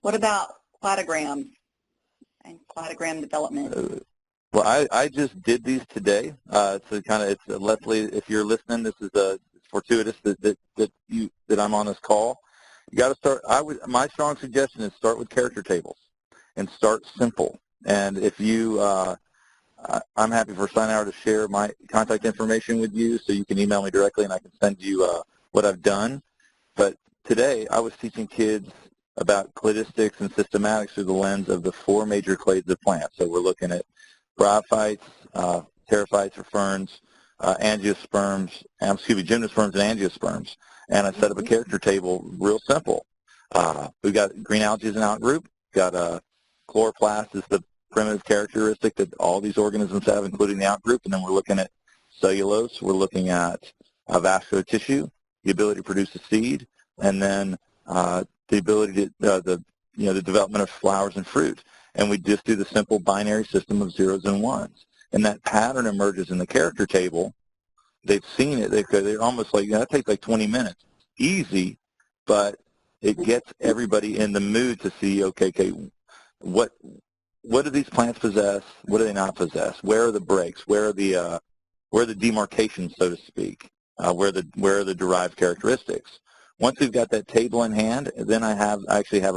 What about cladograms and cladogram development? Well, I just did these today. So it's Leslie, if you're listening, this is it's fortuitous that I'm on this call. You got to start. My strong suggestion is start with character tables and start simple. And if you, I'm happy for Steinauer to share my contact information with you, so you can email me directly and I can send you what I've done. But today I was teaching kids about cladistics and systematics through the lens of the 4 major clades of plants. So we're looking at bryophytes, pterophytes or ferns, gymnosperms and angiosperms. And I set up a character table real simple. We've got green algae as an outgroup. We've got chloroplast is the primitive characteristic that all these organisms have, including the outgroup. And then we're looking at cellulose. We're looking at vascular tissue, the ability to produce a seed, and then the ability to the development of flowers and fruit. And we just do the simple binary system of zeros and ones. And that pattern emerges in the character table. They've seen it. They're almost like, that takes like 20 minutes. Easy, but it gets everybody in the mood to see, okay, what do these plants possess? What do they not possess? Where are the breaks? Where are the demarcations, so to speak? Where are the derived characteristics? Once we've got that table in hand, then I actually have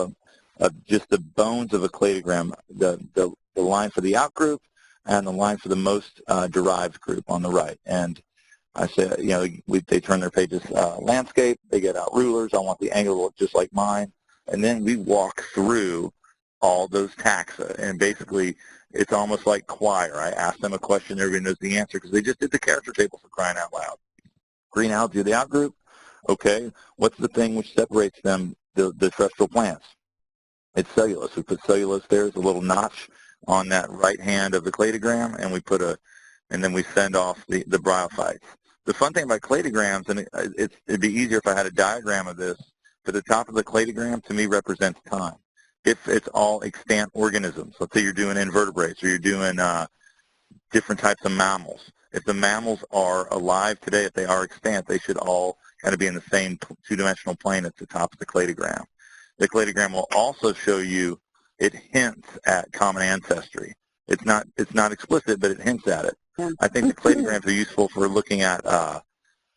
just the bones of a cladogram, the line for the outgroup and the line for the most derived group on the right. And I say, they turn their pages landscape, they get out rulers, I want the angle to look just like mine, and then we walk through all those taxa. And basically, it's almost like choir. I ask them a question, everybody knows the answer because they just did the character table, for crying out loud. Green algae, the outgroup, okay, what's the thing which separates them, the terrestrial plants? It's cellulose. We put cellulose there as a little notch on that right hand of the cladogram, and we put and then we send off the bryophytes. The fun thing about cladograms, and it'd be easier if I had a diagram of this, but the top of the cladogram to me represents time. If it's all extant organisms, let's say you're doing invertebrates or you're doing different types of mammals. If the mammals are alive today, if they are extant, they should all kind of be in the same two-dimensional plane at the top of the cladogram. The cladogram will also show you, it hints at common ancestry. It's not explicit, but it hints at it. Yeah. I think the cladograms are useful for looking at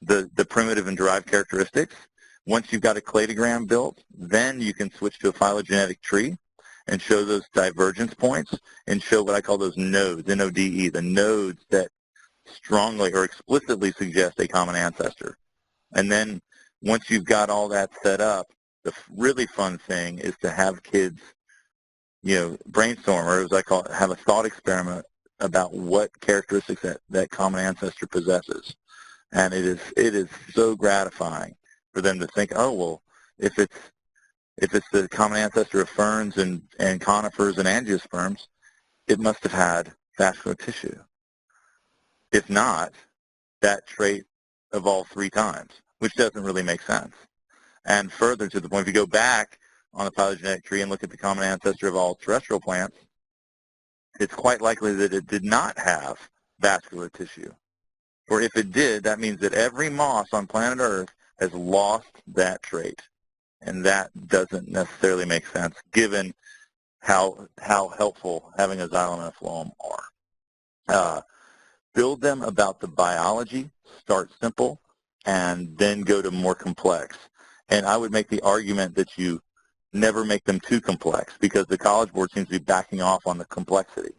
the primitive and derived characteristics. Once you've got a cladogram built, then you can switch to a phylogenetic tree and show those divergence points and show what I call those nodes, N-O-D-E, the nodes that strongly or explicitly suggest a common ancestor. And then once you've got all that set up, the really fun thing is to have kids, brainstorm, or as I call it, have a thought experiment about what characteristics that common ancestor possesses. And it is so gratifying for them to think, oh, well, if it's the common ancestor of ferns and conifers and angiosperms, it must have had vascular tissue. If not, that trait evolved 3 times, which doesn't really make sense. And further to the point, if you go back on the phylogenetic tree and look at the common ancestor of all terrestrial plants, it's quite likely that it did not have vascular tissue. Or if it did, that means that every moss on planet Earth has lost that trait. And that doesn't necessarily make sense given how helpful having a xylem and a phloem are. Build them about the biology, start simple, and then go to more complex. And I would make the argument that you never make them too complex because the College Board seems to be backing off on the complexity.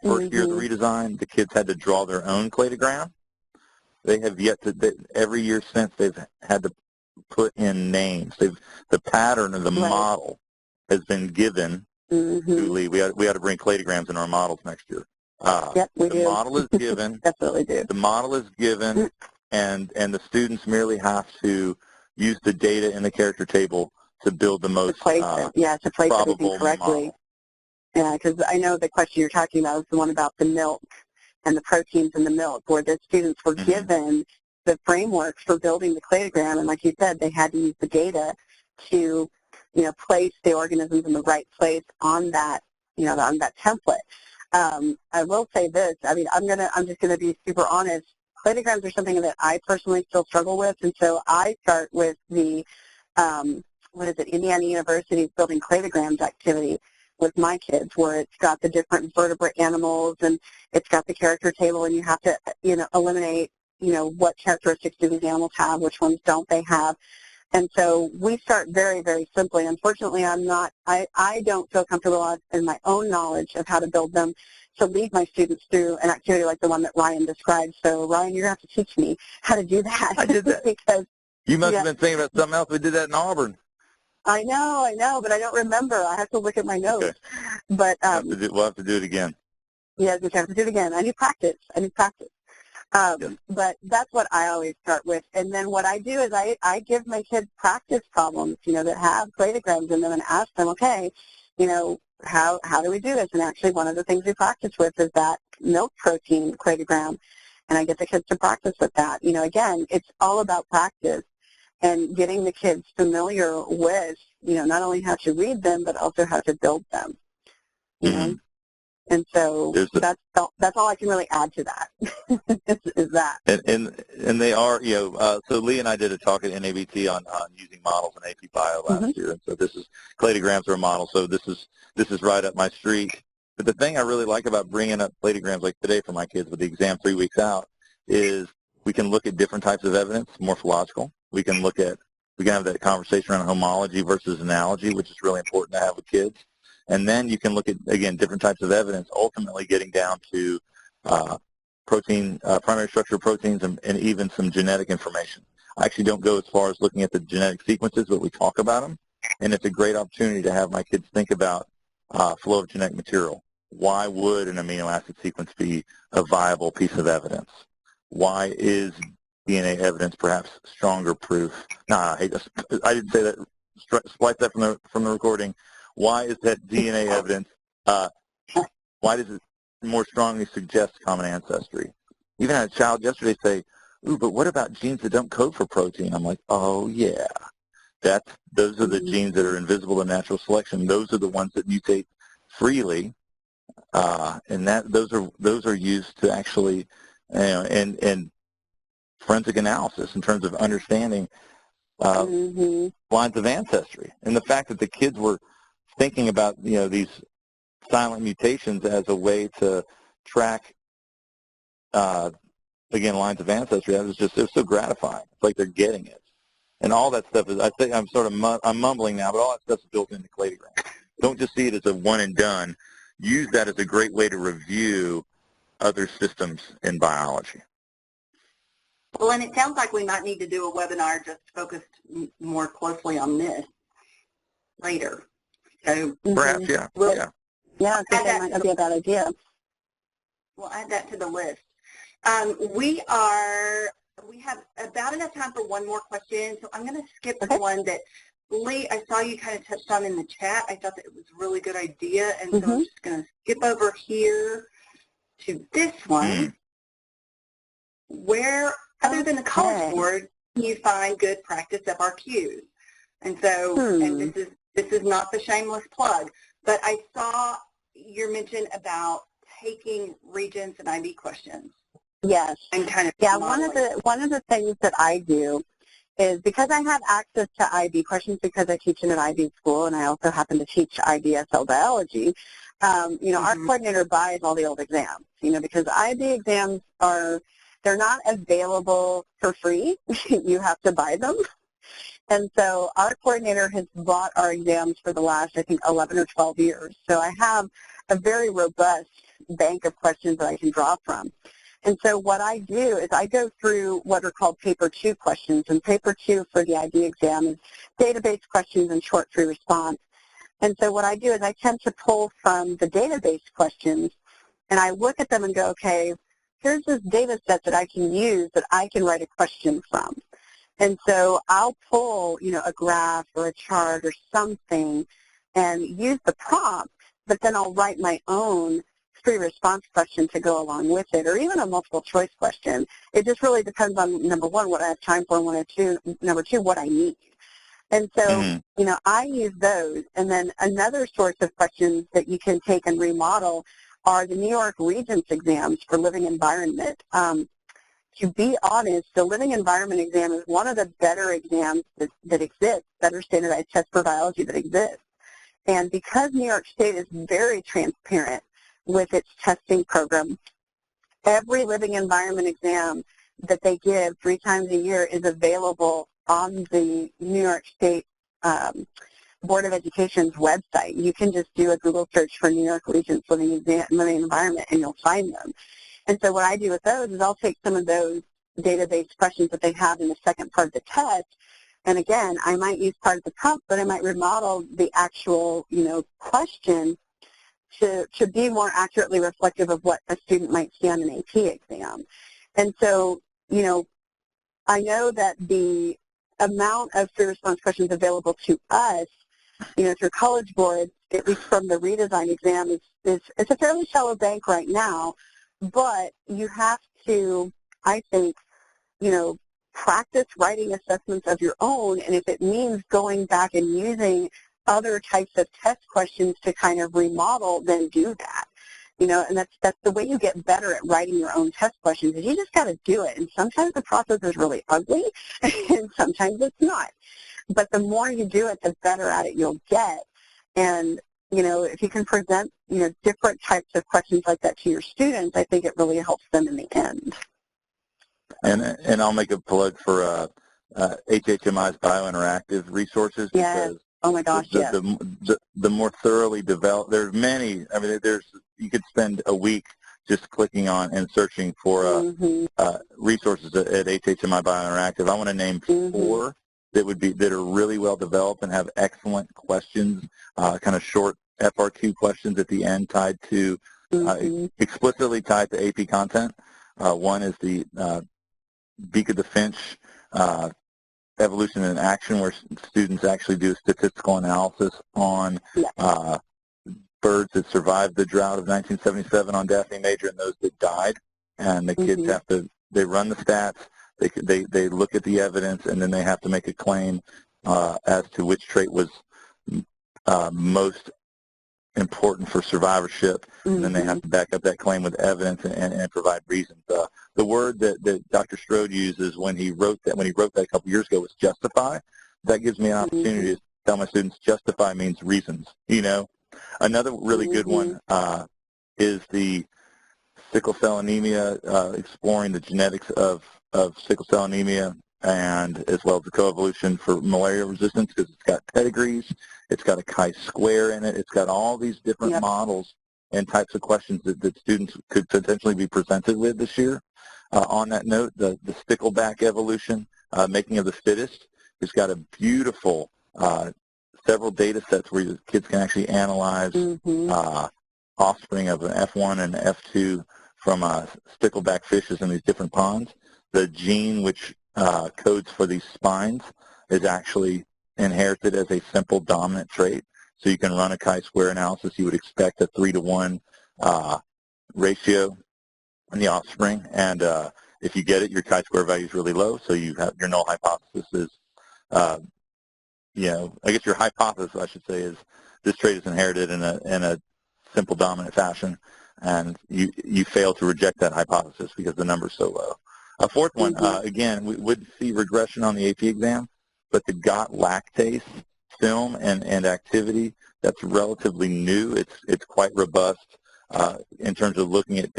First year of the redesign, the kids had to draw their own cladogram. They have yet to, every year since, they've had to put in names. The pattern of the model has been given to Lee. We ought to bring cladograms in our models next year. Yep, we do. The model is given. Definitely do. The model is given, and the students merely have to use the data in the character table to build the most to place everything correctly. Model. Yeah, because I know the question you're talking about is the one about the milk and the proteins in the milk, where the students were given the framework for building the cladogram, and like you said, they had to use the data to, place the organisms in the right place on that, on that template. I will say this. I mean, I'm just gonna be super honest. Cladograms are something that I personally still struggle with, and so I start with the Indiana University's Building Cladograms activity with my kids, where it's got the different vertebrate animals and it's got the character table, and you have to, eliminate, what characteristics do these animals have, which ones don't they have. And so we start very, very simply. Unfortunately, I don't feel comfortable in my own knowledge of how to build them to lead my students through an activity like the one that Ryan described. So, Ryan, you're going to have to teach me how to do that. I did that. Because you must have been thinking about something else. We did that in Auburn. I know, but I don't remember. I have to look at my notes. Okay. But we'll have to do it again. Yes, we have to do it again. I need practice. Yes. But that's what I always start with. And then what I do is I give my kids practice problems, that have cladograms in them, and ask them, okay, how do we do this? And actually one of the things we practice with is that milk protein cladogram, and I get the kids to practice with that. Again, it's all about practice and getting the kids familiar with, not only how to read them, but also how to build them. Mm-hmm. And so that's all I can really add to that, is that. And they are, so Lee and I did a talk at NABT on using models in AP Bio last year. And so cladograms are a model. So this is right up my street. But the thing I really like about bringing up cladograms like today for my kids with the exam 3 weeks out is we can look at different types of evidence, morphological. We can have that conversation around homology versus analogy, which is really important to have with kids. And then you can look at, again, different types of evidence, ultimately getting down to primary structure of proteins and even some genetic information. I actually don't go as far as looking at the genetic sequences, but we talk about them. And it's a great opportunity to have my kids think about flow of genetic material. Why would an amino acid sequence be a viable piece of evidence? Why is DNA evidence perhaps stronger proof? I didn't say that. Splice that from the recording. Why is that DNA evidence, why does it more strongly suggest common ancestry? Even had a child yesterday say, ooh, but what about genes that don't code for protein? I'm like, oh, yeah. Those are the genes that are invisible to natural selection. Those are the ones that mutate freely, and those are used to actually, in forensic analysis in terms of understanding lines of ancestry. And the fact that the kids were thinking about, these silent mutations as a way to track, again, lines of ancestry, it was so gratifying. It's like they're getting it. And all that stuff is, I think I'm mumbling now, but all that stuff is built into Cladogram. Don't just see it as a one and done. Use that as a great way to review other systems in biology. Well, and it sounds like we might need to do a webinar just focused more closely on this later. So perhaps, yeah. Yeah, I think that might be a bad idea. We'll add that to the list. We have about enough time for one more question, so I'm going to skip the one that, Lee, I saw you kind of touched on in the chat. I thought that it was a really good idea, and so I'm just going to skip over here to this one. Where, other than the College Board, can you find good practice FRQs? And so, and this is not the shameless plug, but I saw your mention about taking Regents and IB questions. Yes. And kind of one of the things that I do is, because I have access to IB questions because I teach in an IB school, and I also happen to teach IBSL biology, our coordinator buys all the old exams, because IB exams they're not available for free. You have to buy them. And so our coordinator has bought our exams for the last, I think, 11 or 12 years. So I have a very robust bank of questions that I can draw from. And so what I do is I go through what are called paper 2 questions. And paper 2 for the IB exam is database questions and short free response. And so what I do is I tend to pull from the database questions, and I look at them and go, okay, here's this data set that I can use that I can write a question from. And so I'll pull, a graph or a chart or something and use the prompt, but then I'll write my own free response question to go along with it, or even a multiple choice question. It just really depends on, number one, what I have time for, and number two, what I need. And so, I use those. And then another source of questions that you can take and remodel are the New York Regents exams for living environment. to be honest, the living environment exam is one of the better exams that exists, better standardized tests for biology that exists. And because New York State is very transparent with its testing program, every living environment exam that they give 3 times a year is available on the New York State Board of Education's website. You can just do a Google search for New York Regents living environment and you'll find them. And so what I do with those is I'll take some of those database questions that they have in the second part of the test, and again, I might use part of the prompt, but I might remodel the actual, question to be more accurately reflective of what a student might see on an AP exam. And so, I know that the amount of free response questions available to us, through College Board, at least from the redesign exam, it's a fairly shallow bank right now, but you have to, I think, practice writing assessments of your own, and if it means going back and using other types of test questions to kind of remodel, then do that. And that's the way you get better at writing your own test questions, is you just got to do it. And sometimes the process is really ugly, and sometimes it's not. But the more you do it, the better at it you'll get. And, if you can present, different types of questions like that to your students, I think it really helps them in the end. And I'll make a plug for HHMI's biointeractive resources. Yes. Because oh my gosh, yes. The more thoroughly developed, there's many, you could spend a week just clicking on and searching for resources at HHMI Biointeractive. I want to name 4 that are really well developed and have excellent questions, kind of short FRQ questions at the end tied to, explicitly tied to AP content. One is the Beak of the Finch Evolution in Action, where students actually do a statistical analysis on birds that survived the drought of 1977 on Daphne Major and those that died. And the kids have to, they run the stats, they look at the evidence, and then they have to make a claim as to which trait was most important for survivorship, and then they have to back up that claim with evidence and provide reasons. The word that Dr. Strode uses when he wrote that a couple years ago was justify. That gives me an opportunity to tell my students justify means reasons. Another really good one is the sickle cell anemia, exploring the genetics of sickle cell anemia, and as well as the coevolution for malaria resistance, because it's got pedigrees, it's got a chi-square in it, it's got all these different models and types of questions that students could potentially be presented with this year. On that note, the stickleback evolution, making of the fittest, has got a beautiful several data sets where the kids can actually analyze offspring of an F1 and F2 from stickleback fishes in these different ponds. The gene which codes for these spines is actually inherited as a simple dominant trait. So you can run a chi-square analysis. You would expect a 3-to-1 ratio in the offspring. And if you get it, your chi-square value is really low. So you have your null hypothesis is, I guess your hypothesis, I should say, is this trait is inherited in a simple dominant fashion. And you fail to reject that hypothesis because the number is so low. A fourth one, again, we would see regression on the AP exam, but the GOT lactase film and activity, that's relatively new. It's quite robust in terms of looking at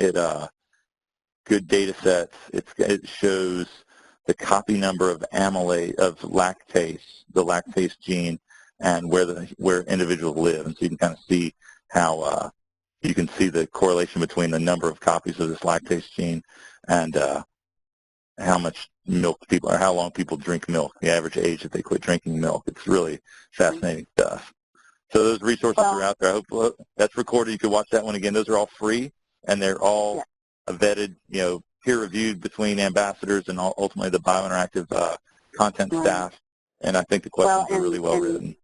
good data sets. It shows the copy number of amylase, of lactase, the lactase gene, and where individuals live. And so you can kind of see how you can see the correlation between the number of copies of this lactase gene and how much milk people, or how long people drink milk, the average age that they quit drinking milk. It's really fascinating stuff. So those resources are out there. I hope that's recorded. You can watch that one again. Those are all free, and they're all vetted, peer-reviewed between ambassadors and ultimately the biointeractive content staff. And I think the questions are really well written.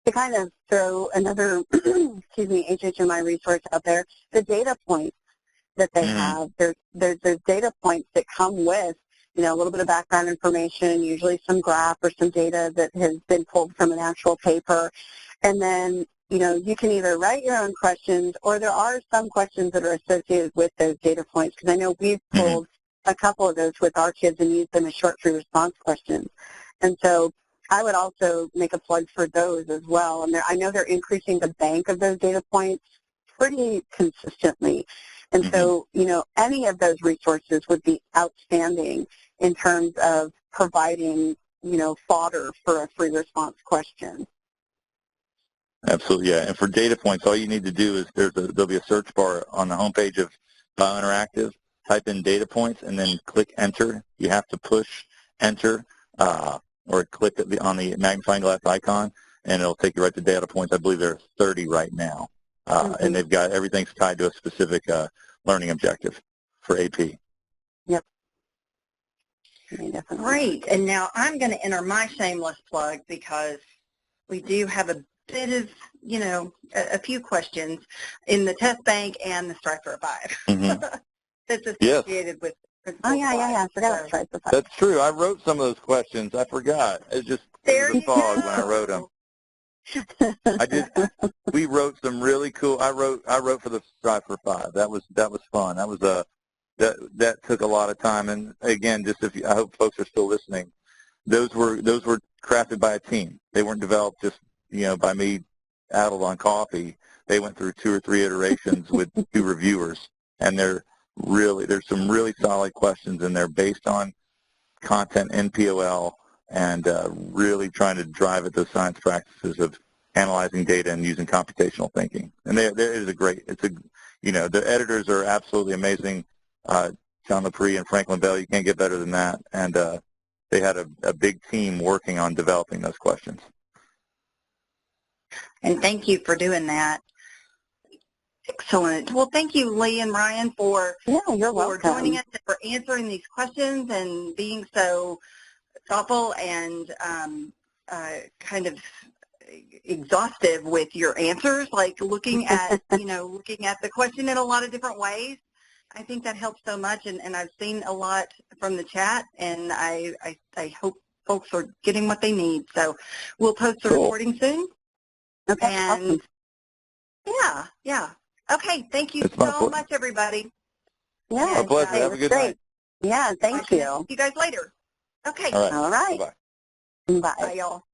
To kind of throw another, HHMI resource out there, the data points that they have. There's data points that come with, a little bit of background information, usually some graph or some data that has been pulled from an actual paper. And then, you can either write your own questions, or there are some questions that are associated with those data points, because I know we've pulled a couple of those with our kids and use them as short free response questions. And so I would also make a plug for those as well. And I know they're increasing the bank of those data points pretty consistently. And so, you know, any of those resources would be outstanding in terms of providing, you know, fodder for a free response question. Absolutely, yeah. And for data points, all you need to do is there'll be a search bar on the homepage of Biointeractive. Type in data points and then click enter. You have to push enter or click on the magnifying glass icon, and it'll take you right to data points. I believe there are 30 right now, and they've got everything's tied to a specific learning objective for AP. Yep. Great. And now I'm going to enter my shameless plug because we do have a bit of, you know, a few questions in the test bank and the Strive for a 5 that's associated with Oh, yeah, I forgot about Strive for a 5. That's true. I wrote some of those questions. I forgot. It just was a fog when I wrote them. We wrote some really cool. I wrote for the Strive for 5. That was fun. That was that took a lot of time. And again, just I hope folks are still listening. Those were crafted by a team. They weren't developed just, you know, by me addled on coffee. They went through 2 or 3 iterations with 2 reviewers, and there's some really solid questions in there based on content in POL and really trying to drive at those science practices of analyzing data and using computational thinking. And there is you know, the editors are absolutely amazing. John Lepre and Franklin Bell, you can't get better than that. And they had a big team working on developing those questions. And thank you for doing that. Excellent. Well, thank you, Lee and Ryan, for joining us and for answering these questions and being so thoughtful and kind of exhaustive with your answers, like looking at the question in a lot of different ways. I think that helps so much, and I've seen a lot from the chat, and I hope folks are getting what they need. So we'll post the recording soon. Okay. And awesome. yeah. Okay, thank you so much, everybody. Yeah, my pleasure. Have a good night. Yeah, thank you. See you guys later. Okay. All right. Bye. Bye. Bye, y'all.